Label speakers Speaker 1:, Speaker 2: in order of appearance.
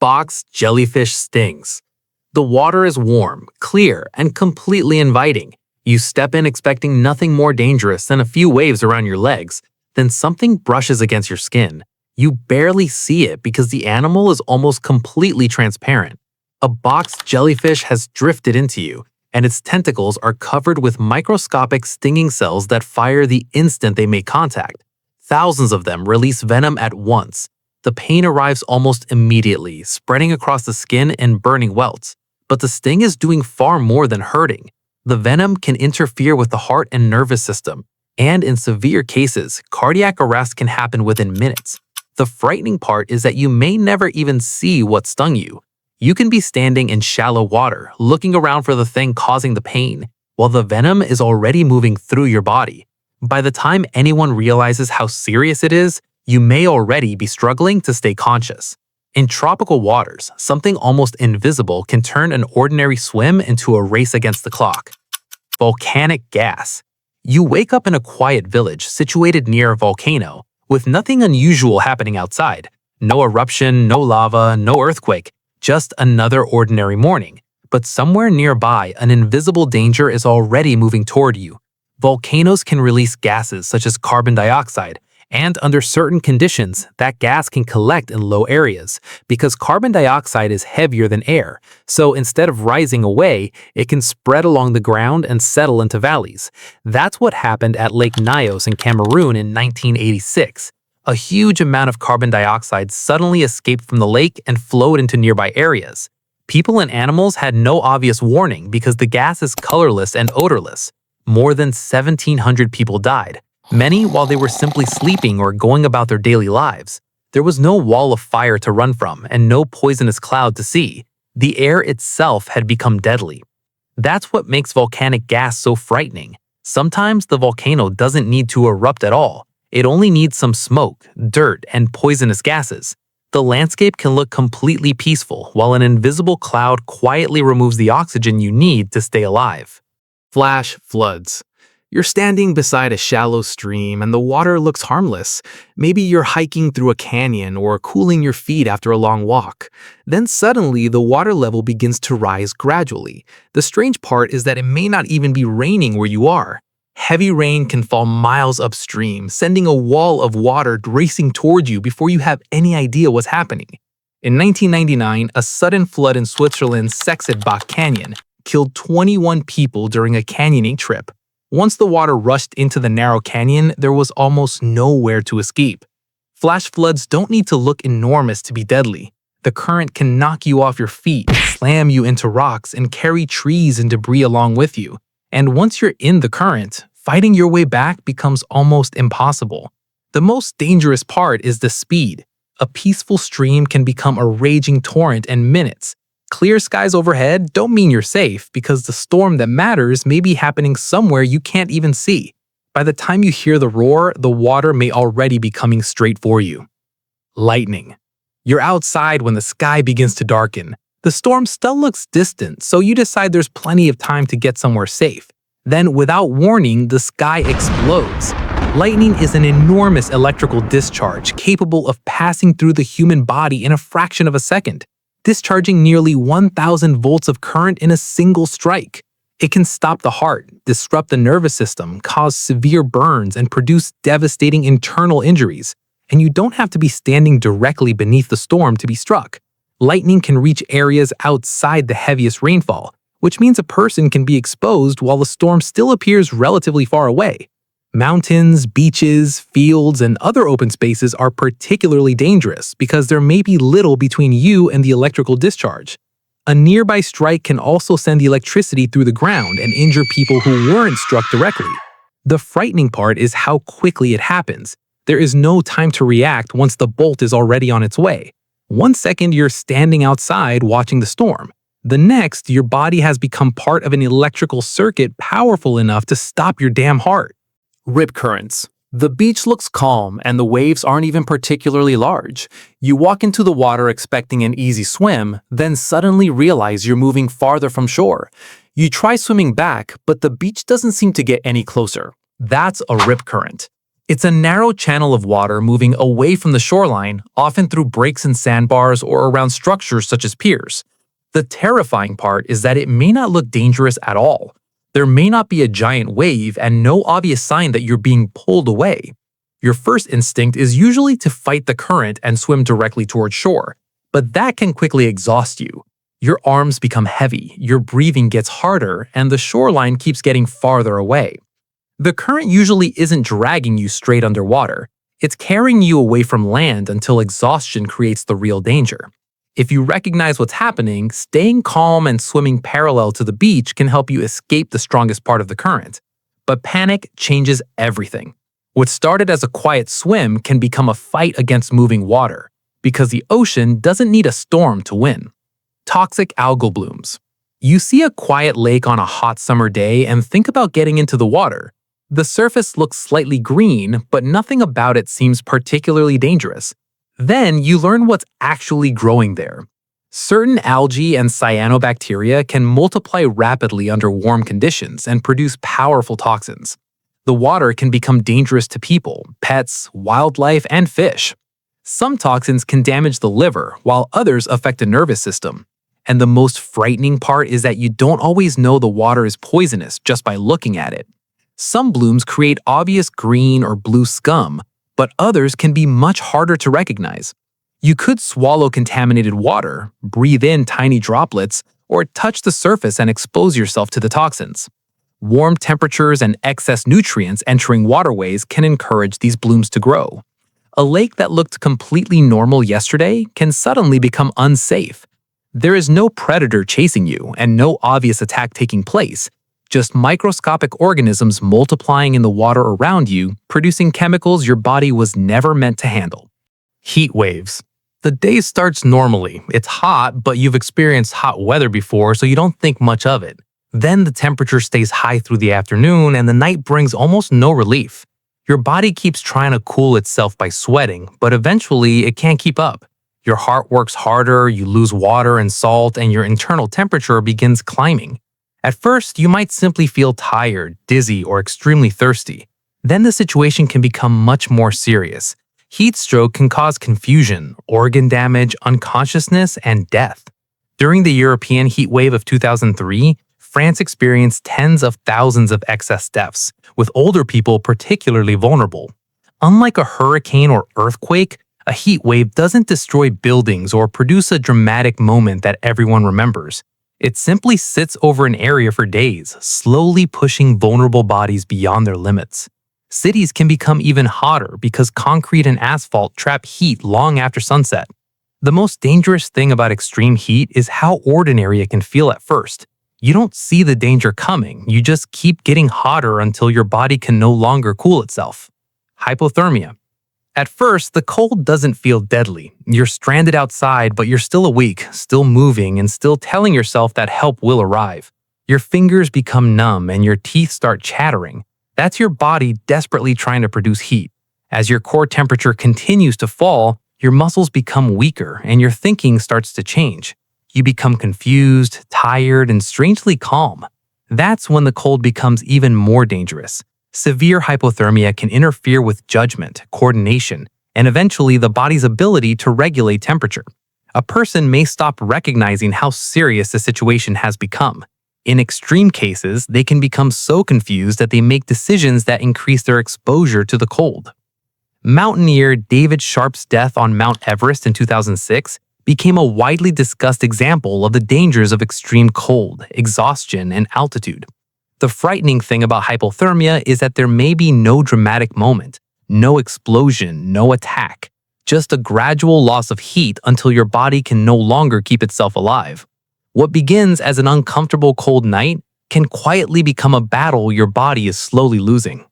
Speaker 1: box Jellyfish Stings. The water is warm, clear, and completely inviting. You step in expecting nothing more dangerous than a few waves around your legs, then something brushes against your skin. You barely see it because the animal is almost completely transparent. A box jellyfish has drifted into you, and its tentacles are covered with microscopic stinging cells that fire the instant they make contact. Thousands of them release venom at once. The pain arrives almost immediately, spreading across the skin and burning welts. But the sting is doing far more than hurting. The venom can interfere with the heart and nervous system, and in severe cases, cardiac arrest can happen within minutes. The frightening part is that you may never even see what stung you. You can be standing in shallow water, looking around for the thing causing the pain, while the venom is already moving through your body. By the time anyone realizes how serious it is, you may already be struggling to stay conscious. In tropical waters, something almost invisible can turn an ordinary swim into a race against the clock. Volcanic gas. You wake up in a quiet village situated near a volcano, with nothing unusual happening outside. No eruption, no lava, no earthquake, just another ordinary morning. But somewhere nearby, an invisible danger is already moving toward you. Volcanoes can release gases such as carbon dioxide, and under certain conditions, that gas can collect in low areas because carbon dioxide is heavier than air. So instead of rising away, it can spread along the ground and settle into valleys. That's what happened at Lake Nyos in Cameroon in 1986. A huge amount of carbon dioxide suddenly escaped from the lake and flowed into nearby areas. People and animals had no obvious warning because the gas is colorless and odorless. More than 1,700 people died, many while they were simply sleeping or going about their daily lives. There was no wall of fire to run from and no poisonous cloud to see. The air itself had become deadly. That's what makes volcanic gas so frightening. Sometimes the volcano doesn't need to erupt at all. It only needs some smoke, dirt, and poisonous gases. The landscape can look completely peaceful while an invisible cloud quietly removes the oxygen you need to stay alive.
Speaker 2: Flash floods. You're standing beside a shallow stream and the water looks harmless. Maybe you're hiking through a canyon or cooling your feet after a long walk. Then suddenly the water level begins to rise gradually. The strange part is that it may not even be raining where you are. Heavy rain can fall miles upstream, sending a wall of water racing toward you before you have any idea what's happening. In 1999, a sudden flood in Switzerland's Sechsitbach Canyon killed 21 people during a canyoning trip. Once the water rushed into the narrow canyon, there was almost nowhere to escape. Flash floods don't need to look enormous to be deadly. The current can knock you off your feet, slam you into rocks, and carry trees and debris along with you. And once you're in the current, fighting your way back becomes almost impossible. The most dangerous part is the speed. A peaceful stream can become a raging torrent in minutes. Clear skies overhead don't mean you're safe because the storm that matters may be happening somewhere you can't even see. By the time you hear the roar, the water may already be coming straight for you. Lightning. You're outside when the sky begins to darken. The storm still looks distant, so you decide there's plenty of time to get somewhere safe. Then, without warning, the sky explodes. Lightning is an enormous electrical discharge capable of passing through the human body in a fraction of a second, discharging nearly 1,000 volts of current in a single strike. It can stop the heart, disrupt the nervous system, cause severe burns, and produce devastating internal injuries. And you don't have to be standing directly beneath the storm to be struck. Lightning can reach areas outside the heaviest rainfall, which means a person can be exposed while the storm still appears relatively far away. Mountains, beaches, fields, and other open spaces are particularly dangerous because there may be little between you and the electrical discharge. A nearby strike can also send electricity through the ground and injure people who weren't struck directly. The frightening part is how quickly it happens. There is no time to react once the bolt is already on its way. 1 second you're standing outside watching the storm. The next, your body has become part of an electrical circuit powerful enough to stop your damn heart.
Speaker 3: Rip currents. The beach looks calm and the waves aren't even particularly large. You walk into the water expecting an easy swim, then suddenly realize you're moving farther from shore. You try swimming back, but the beach doesn't seem to get any closer. That's a rip current. It's a narrow channel of water moving away from the shoreline, often through breaks in sandbars or around structures such as piers. The terrifying part is that it may not look dangerous at all. There may not be a giant wave and no obvious sign that you're being pulled away. Your first instinct is usually to fight the current and swim directly towards shore, but that can quickly exhaust you. Your arms become heavy, your breathing gets harder, and the shoreline keeps getting farther away. The current usually isn't dragging you straight underwater. It's carrying you away from land until exhaustion creates the real danger. If you recognize what's happening, staying calm and swimming parallel to the beach can help you escape the strongest part of the current. But panic changes everything. What started as a quiet swim can become a fight against moving water, because the ocean doesn't need a storm to win. Toxic algal blooms. You see a quiet lake on a hot summer day and think about getting into the water. The surface looks slightly green, but nothing about it seems particularly dangerous. Then you learn what's actually growing there. Certain algae and cyanobacteria can multiply rapidly under warm conditions and produce powerful toxins. The water can become dangerous to people, pets, wildlife, and fish. Some toxins can damage the liver, while others affect the nervous system. And the most frightening part is that you don't always know the water is poisonous just by looking at it. Some blooms create obvious green or blue scum, but others can be much harder to recognize. You could swallow contaminated water, breathe in tiny droplets, or touch the surface and expose yourself to the toxins. Warm temperatures and excess nutrients entering waterways can encourage these blooms to grow. A lake that looked completely normal yesterday can suddenly become unsafe. There is no predator chasing you and no obvious attack taking place, just microscopic organisms multiplying in the water around you, producing chemicals your body was never meant to handle. Heat waves. The day starts normally. It's hot, but you've experienced hot weather before, so you don't think much of it. Then the temperature stays high through the afternoon and the night brings almost no relief. Your body keeps trying to cool itself by sweating, but eventually it can't keep up. Your heart works harder, you lose water and salt, and your internal temperature begins climbing. At first, you might simply feel tired, dizzy, or extremely thirsty. Then the situation can become much more serious. Heat stroke can cause confusion, organ damage, unconsciousness, and death. During the European heat wave of 2003, France experienced tens of thousands of excess deaths, with older people particularly vulnerable. Unlike a hurricane or earthquake, a heat wave doesn't destroy buildings or produce a dramatic moment that everyone remembers. It simply sits over an area for days, slowly pushing vulnerable bodies beyond their limits. Cities can become even hotter because concrete and asphalt trap heat long after sunset. The most dangerous thing about extreme heat is how ordinary it can feel at first. You don't see the danger coming, you just keep getting hotter until your body can no longer cool itself. Hypothermia. At first, the cold doesn't feel deadly. You're stranded outside, but you're still awake, still moving, and still telling yourself that help will arrive. Your fingers become numb and your teeth start chattering. That's your body desperately trying to produce heat. As your core temperature continues to fall, your muscles become weaker and your thinking starts to change. You become confused, tired, and strangely calm. That's when the cold becomes even more dangerous. Severe hypothermia can interfere with judgment, coordination, and eventually the body's ability to regulate temperature. A person may stop recognizing how serious the situation has become. In extreme cases, they can become so confused that they make decisions that increase their exposure to the cold. Mountaineer David Sharp's death on Mount Everest in 2006 became a widely discussed example of the dangers of extreme cold, exhaustion, and altitude. The frightening thing about hypothermia is that there may be no dramatic moment, no explosion, no attack, just a gradual loss of heat until your body can no longer keep itself alive. What begins as an uncomfortable cold night can quietly become a battle your body is slowly losing.